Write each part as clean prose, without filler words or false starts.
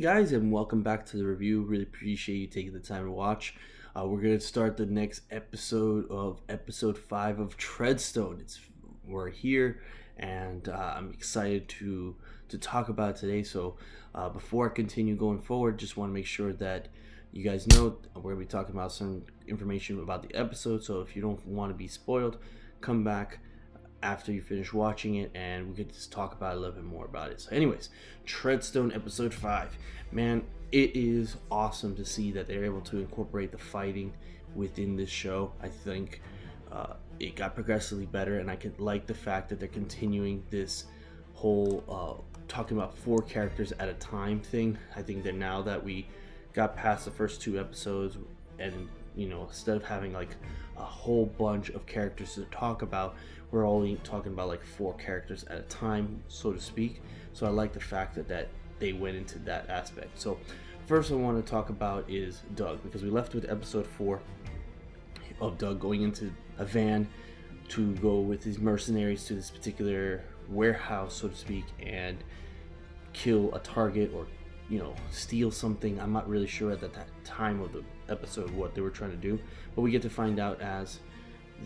guys, and welcome back to the review. Really appreciate you taking the time to watch. We're gonna start the next episode of episode 5 of Treadstone. We're here, and I'm excited to talk about it today. So before I continue going forward, just want to make sure that you guys know we're gonna be talking about some information about the episode. So if you don't want to be spoiled, come back after you finish watching it and we could just talk about a little bit more about it. So anyways, Treadstone episode 5. Man, it is awesome to see that they're able to incorporate the fighting within this show. I think it got progressively better, and I could like the fact that they're continuing this whole talking about 4 characters at a time thing. I think that now that we got past the first 2 episodes, and instead of having like a whole bunch of characters to talk about, we're only talking about like 4 characters at a time, so to speak. So I like the fact that they went into that aspect. So first I want to talk about is Doug, because we left with episode 4 of Doug going into a van to go with his mercenaries to this particular warehouse, so to speak, and kill a target or steal something. I'm not really sure at that time of the episode what they were trying to do, but we get to find out as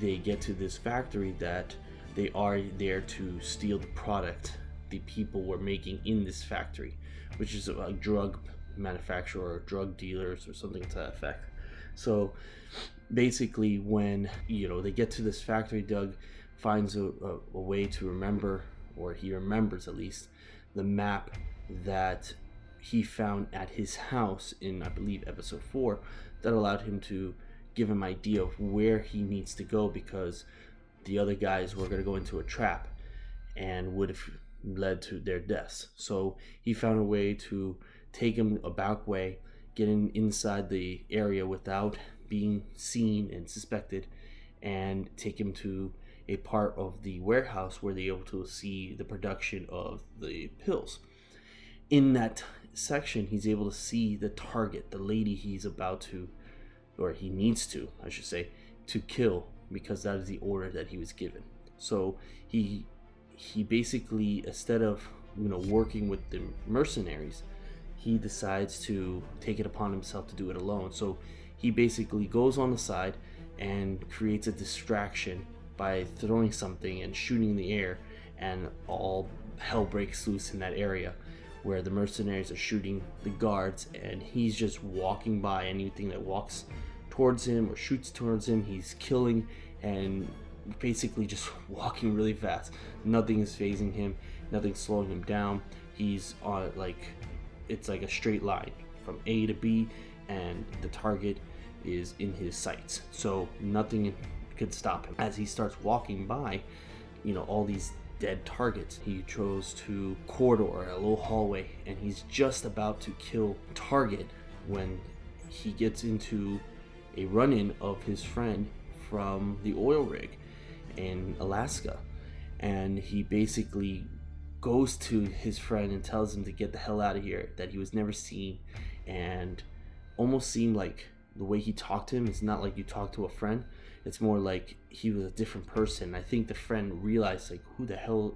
they get to this factory that they are there to steal the product the people were making in this factory, which is a drug manufacturer or drug dealers or something to that effect. So basically when they get to this factory, Doug finds a way to remember, or he remembers at least, the map that he found at his house in, I believe, episode 4, that allowed him to give him an idea of where he needs to go, because the other guys were going to go into a trap and would have led to their deaths. So he found a way to take him a back way, get inside the area without being seen and suspected, and take him to a part of the warehouse where they're able to see the production of the pills. In that section, he's able to see the target, the lady he's about to, or he needs to, I should say, to kill, because that is the order that he was given. So he basically, instead of working with the mercenaries, he decides to take it upon himself to do it alone. So he basically goes on the side and creates a distraction by throwing something and shooting in the air, and all hell breaks loose in that area where the mercenaries are shooting the guards, and he's just walking by anything that walks towards him or shoots towards him. He's killing and basically just walking really fast. Nothing is phasing him, nothing's slowing him down. He's on it's like a straight line from A to B, and the target is in his sights, so nothing could stop him. As he starts walking by all these dead targets, he chose to corridor a little hallway, and he's just about to kill target when he gets into a run-in of his friend from the oil rig in Alaska, and he basically goes to his friend and tells him to get the hell out of here, that he was never seen, and almost seemed like the way he talked to him is not like you talk to a friend. It's more like he was a different person. I think the friend realized, like, who the hell,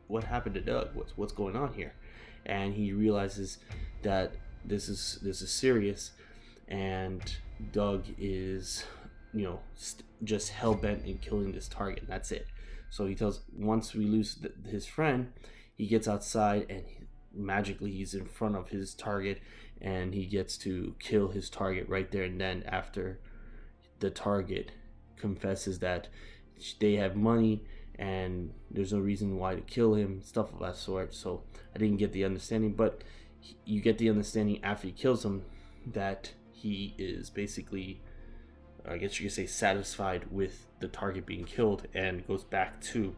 what happened to Doug? What's going on here? And he realizes that this is serious, and Doug is, just hell bent in killing this target. And that's it. So he tells, once we lose his friend, he gets outside and magically he's in front of his target, and he gets to kill his target right there and then, after the target confesses that they have money and there's no reason why to kill him, stuff of that sort. So I didn't get the understanding, but you get the understanding after he kills him that he is basically, I guess you could say, satisfied with the target being killed, and goes back to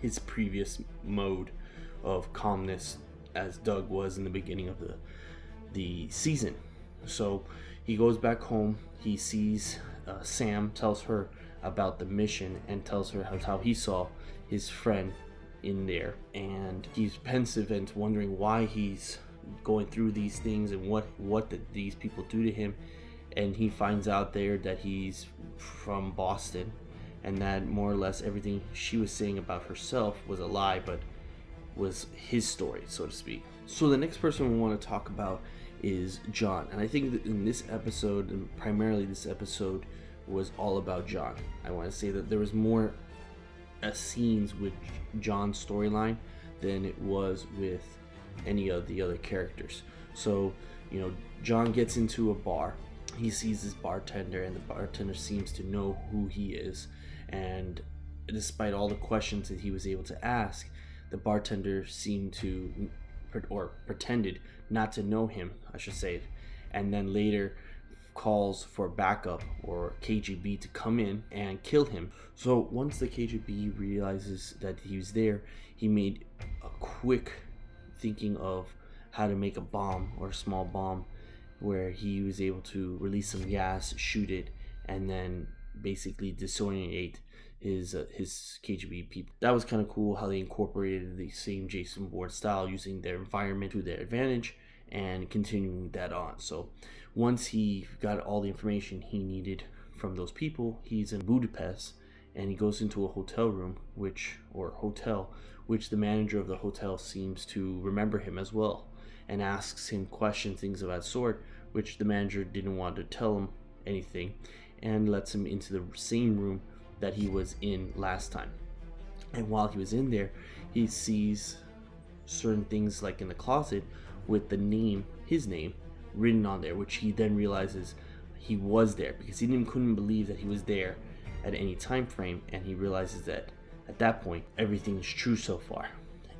his previous mode of calmness as Doug was in the beginning of the season. So he goes back home. He sees Sam, tells her about the mission, and tells her how he saw his friend in there, and he's pensive and wondering why he's going through these things and what did these people do to him. And he finds out there that he's from Boston, and that more or less everything she was saying about herself was a lie, but was his story, so to speak. So the next person we want to talk about is John, and I think that in this episode, and primarily this episode, was all about John. I want to say that there was more scenes with John's storyline than it was with any of the other characters. So, John gets into a bar. He sees this bartender, and the bartender seems to know who he is. And despite all the questions that he was able to ask, the bartender seemed to, or pretended not to know him, I should say. And then later calls for backup or KGB to come in and kill him. So once the KGB realizes that he was there, he made a quick thinking of how to make a bomb, or a small bomb, where he was able to release some gas, shoot it, and then basically disorient his KGB people. That was kind of cool how they incorporated the same Jason Bourne style, using their environment to their advantage and continuing that on. So once he got all the information he needed from those people, he's in Budapest, and he goes into a hotel room, which the manager of the hotel seems to remember him as well, and asks him questions, things of that sort, which the manager didn't want to tell him anything, and lets him into the same room that he was in last time. And while he was in there, he sees certain things like in the closet with his name written on there, which he then realizes he was there, because he couldn't believe that he was there at any time frame. And he realizes that at that point everything is true so far.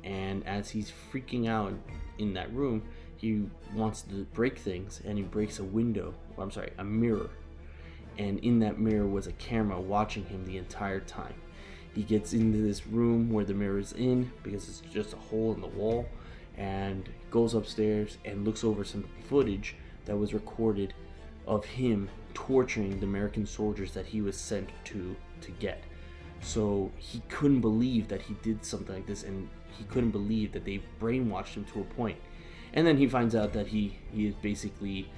And as he's freaking out in that room, he wants to break things, and he breaks a mirror. And in that mirror was a camera watching him the entire time. He gets into this room where the mirror is in, because it's just a hole in the wall, and goes upstairs and looks over some footage that was recorded of him torturing the American soldiers that he was sent to get. So he couldn't believe that he did something like this, and he couldn't believe that they brainwashed him to a point. And then he finds out that he is basically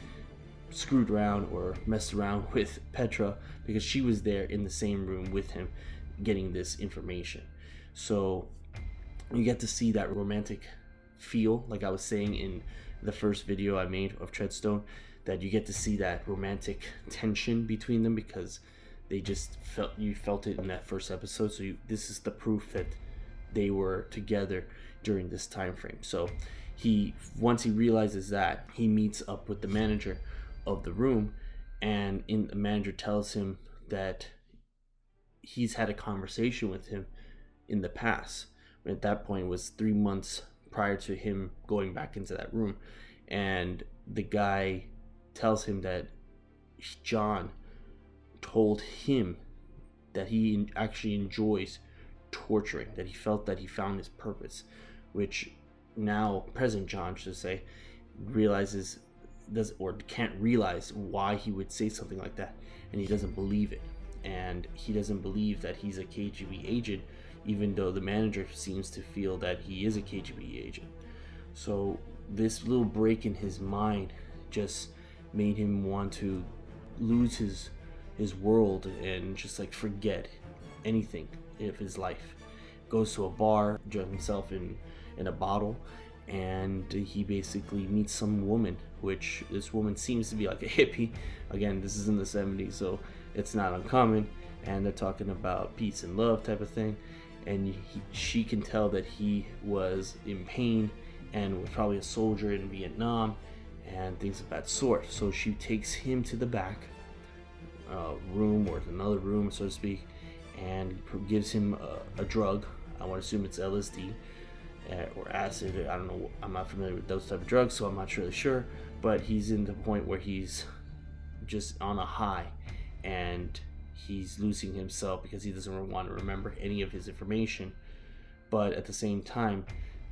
screwed around or messed around with Petra, because she was there in the same room with him getting this information. So you get to see that romantic feel, like I was saying in the first video I made of Treadstone, that you get to see that romantic tension between them, because they just felt it in that first episode. So this is the proof that they were together during this time frame. So once he realizes that, he meets up with the manager of the room, and the manager tells him that he's had a conversation with him in the past. At that point, it was 3 months prior to him going back into that room, and the guy tells him that John told him that he actually enjoys torturing, that he felt that he found his purpose, which now present John, should say, can't realize why he would say something like that, and he doesn't believe it. And he doesn't believe that he's a KGB agent, even though the manager seems to feel that he is a KGB agent. So this little break in his mind just made him want to lose his world and just like forget anything of his life. Goes to a bar, drunk himself in a bottle, and he basically meets some woman, which this woman seems to be like a hippie. Again, this is in the 70s, so it's not uncommon, and they're talking about peace and love type of thing. And she can tell that he was in pain and was probably a soldier in Vietnam and things of that sort. So she takes him to the back room, or another room, so to speak, and gives him a drug. I want to assume it's LSD or acid. I don't know. I'm not familiar with those type of drugs, so I'm not really sure. But he's in the point where he's just on a high, and he's losing himself because he doesn't want to remember any of his information. But at the same time,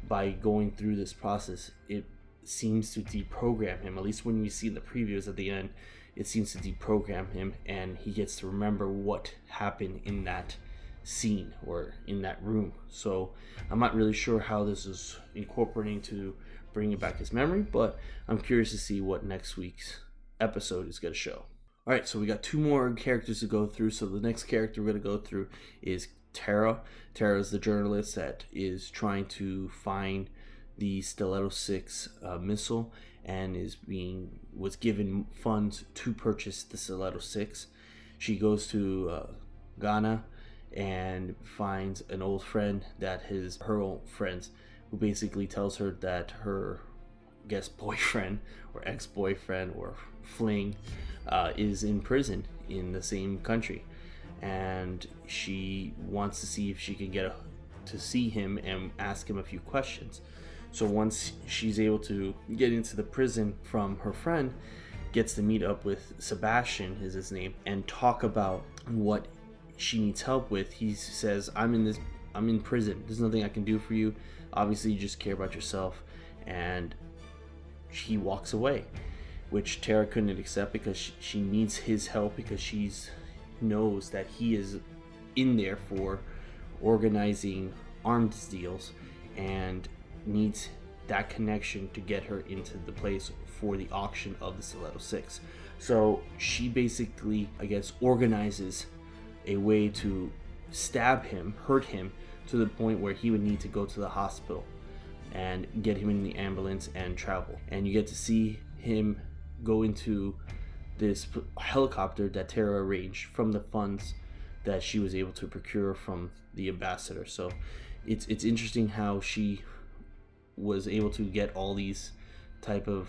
by going through this process, it seems to deprogram him. At least when we see in the previews at the end, it seems to deprogram him, and he gets to remember what happened in that scene or in that room. So I'm not really sure how this is incorporating to bringing back his memory, but I'm curious to see what next week's episode is going to show. All right, so we got 2 more characters to go through. So the next character we're going to go through is Tara. Tara is the journalist that is trying to find the Stiletto 6 missile, and was given funds to purchase the Stiletto 6. She goes to Ghana and finds an old friend that her old friends, who basically tells her that her boyfriend or ex-boyfriend or fling is in prison in the same country, and she wants to see if she can get to see him and ask him a few questions. So once she's able to get into the prison from her friend, gets to meet up with Sebastian, is his name, and talk about what she needs help with. He says, I'm in prison. There's nothing I can do for you. Obviously, you just care about yourself. And he walks away, which Tara couldn't accept because she needs his help, because she knows that he is in there for organizing arms deals and needs that connection to get her into the place for the auction of the Stiletto 6. So she basically, I guess, organizes a way to stab him, hurt him, to the point where he would need to go to the hospital and get him in the ambulance and travel. And you get to see him go into this helicopter that Tara arranged from the funds that she was able to procure from the ambassador. So it's interesting how she was able to get all these type of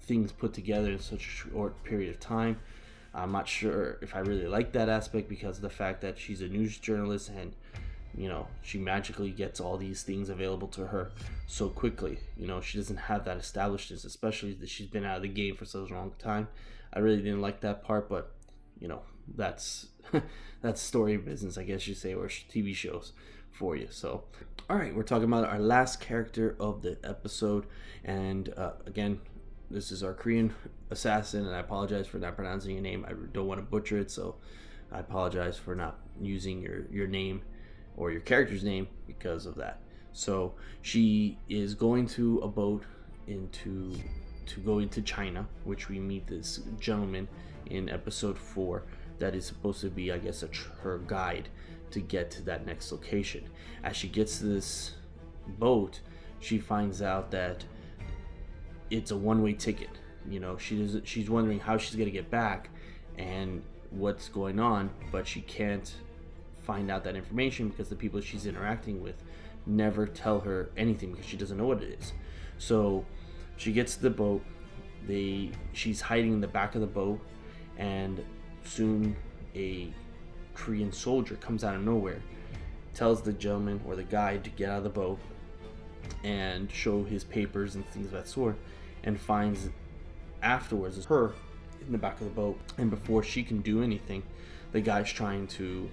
things put together in such a short period of time. I'm not sure if I really like that aspect, because of the fact that she's a news journalist and she magically gets all these things available to her so quickly. She doesn't have that establishedness, especially that she's been out of the game for such a long time. I really didn't like that part, but that's that's story business, I guess you say, or TV shows for you. So all right, we're talking about our last character of the episode, and again, this is our Korean assassin, and I apologize for not pronouncing your name. I don't want to butcher it, so I apologize for not using your name or your character's name because of that. So she is going to a boat to go into China, which we meet this gentleman in episode 4 that is supposed to be, I guess, her guide to get to that next location. As she gets to this boat, she finds out that it's a one-way ticket. She's wondering how she's gonna get back and what's going on, but she can't find out that information because the people she's interacting with never tell her anything, because she doesn't know what it is. So she gets to the boat. She's hiding in the back of the boat, and soon a Korean soldier comes out of nowhere, tells the gentleman or the guide to get out of the boat and show his papers and things of that sort, and finds afterwards her in the back of the boat. And before she can do anything, the guy's trying to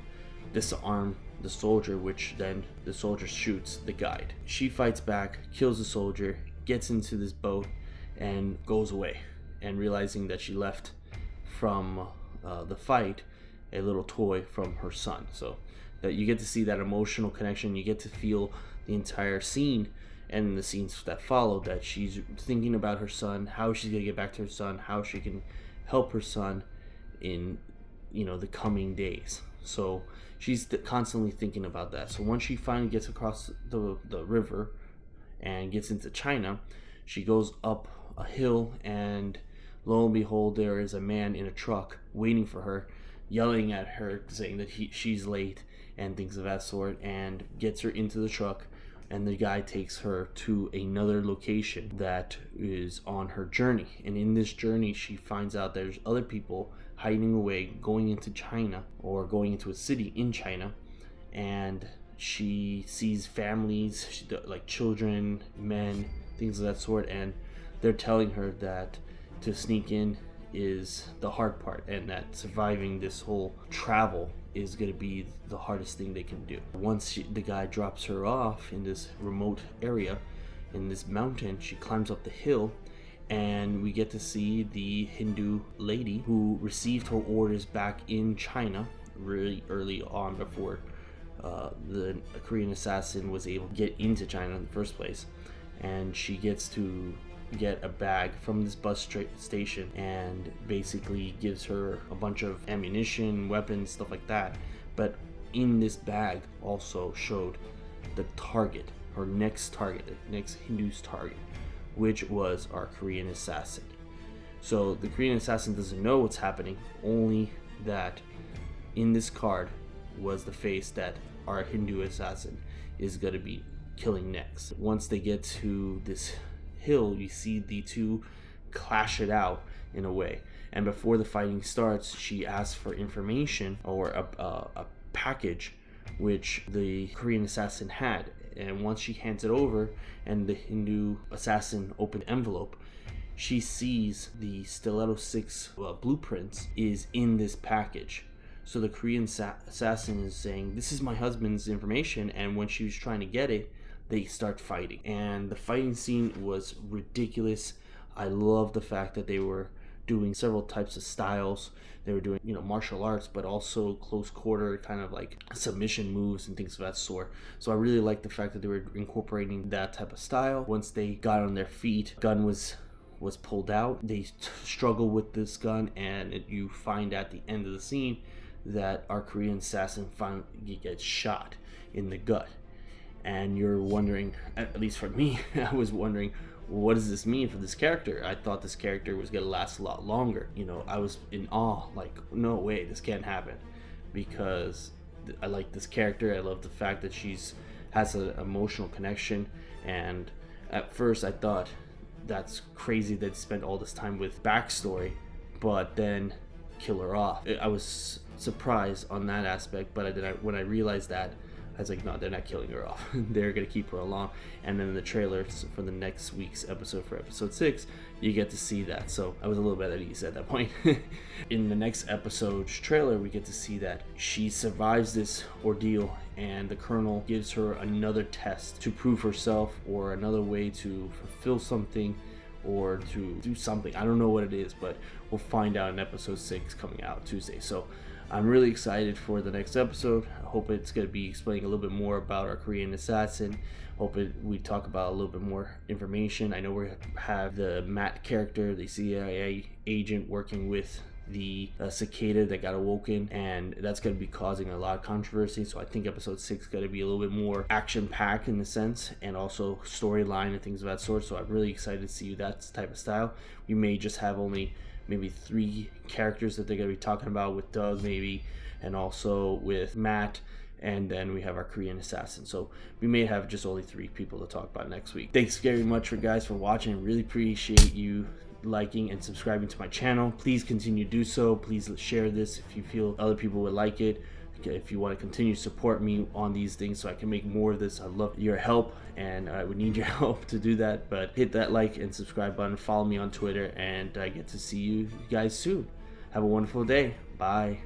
disarm the soldier, which then the soldier shoots the guide. She fights back, kills the soldier, gets into this boat, and goes away, and realizing that she left from the fight a little toy from her son. So that you get to see that emotional connection, you get to feel the entire scene and the scenes that follow, that she's thinking about her son, how she's gonna get back to her son, how she can help her son in the coming days. So she's constantly thinking about that. So once she finally gets across the river and gets into China, she goes up a hill, and lo and behold, there is a man in a truck waiting for her, yelling at her, saying that she's late and things of that sort, and gets her into the truck. And the guy takes her to another location that is on her journey. And in this journey, she finds out there's other people hiding away, going into China, or going into a city in China. And she sees families, like children, men, things of that sort. And they're telling her that to sneak in is the hard part, and that surviving this whole travel is going to be the hardest thing they can do. Once the guy drops her off in this remote area, in this mountain, she climbs up the hill, and we get to see the Hindu lady who received her orders back in China really early on, before the Korean assassin was able to get into China in the first place. And she gets to get a bag from this bus station, and basically gives her a bunch of ammunition, weapons, stuff like that. But in this bag also showed the target, her next target, the next Hindu's target, which was our Korean assassin. So the Korean assassin doesn't know what's happening, only that in this card was the face that our Hindu assassin is going to be killing next. Once they get to this hill, you see the two clash it out in a way. And before the fighting starts, she asks for information or a package which the Korean assassin had. And once she hands it over and the Hindu assassin opens the envelope, she sees the Stiletto 6 blueprints is in this package. So the Korean assassin is saying, this is my husband's information, and when she was trying to get it, they start fighting. And the fighting scene was ridiculous. I love the fact that they were doing several types of styles. They were doing, martial arts, but also close quarter, kind of like submission moves and things of that sort. So I really like the fact that they were incorporating that type of style. Once they got on their feet, gun was pulled out. They struggle with this gun, and you find at the end of the scene that our Korean assassin finally gets shot in the gut. And you're wondering, at least for me, I was wondering, what does this mean for this character? I thought this character was gonna last a lot longer. I was in awe, like, no way, this can't happen, because I like this character. I love the fact that has an emotional connection, and at first I thought that's crazy that they spent all this time with backstory, but then kill her off. I was surprised on that aspect, but when I realized that, I was like, no, they're not killing her off. They're going to keep her along. And then in the trailers for the next week's episode, for episode 6, you get to see that. So I was a little bit at ease at that point. In the next episode's trailer, we get to see that she survives this ordeal, and the Colonel gives her another test to prove herself, or another way to fulfill something, or to do something. I don't know what it is, but we'll find out in episode 6 coming out Tuesday. So I'm really excited for the next episode. I hope it's going to be explaining a little bit more about our Korean assassin. We talk about a little bit more information. I know we have the Matt character, the CIA agent, working with the cicada that got awoken, and that's going to be causing a lot of controversy. So I think episode 6 is going to be a little bit more action-packed in the sense, and also storyline and things of that sort. So I'm really excited to see that type of style. We may just have only maybe 3 characters that they're going to be talking about, with Doug maybe, and also with Matt, and then we have our Korean assassin. So we may have just only 3 people to talk about next week. Thanks very much for watching. I really appreciate you liking and subscribing to my channel. Please continue to do so. Please share this if you feel other people would like it. If you want to continue to support me on these things so I can make more of this, I'd love your help, and I would need your help to do that. But hit that like and subscribe button, follow me on Twitter, and I get to see you guys soon. Have a wonderful day. Bye.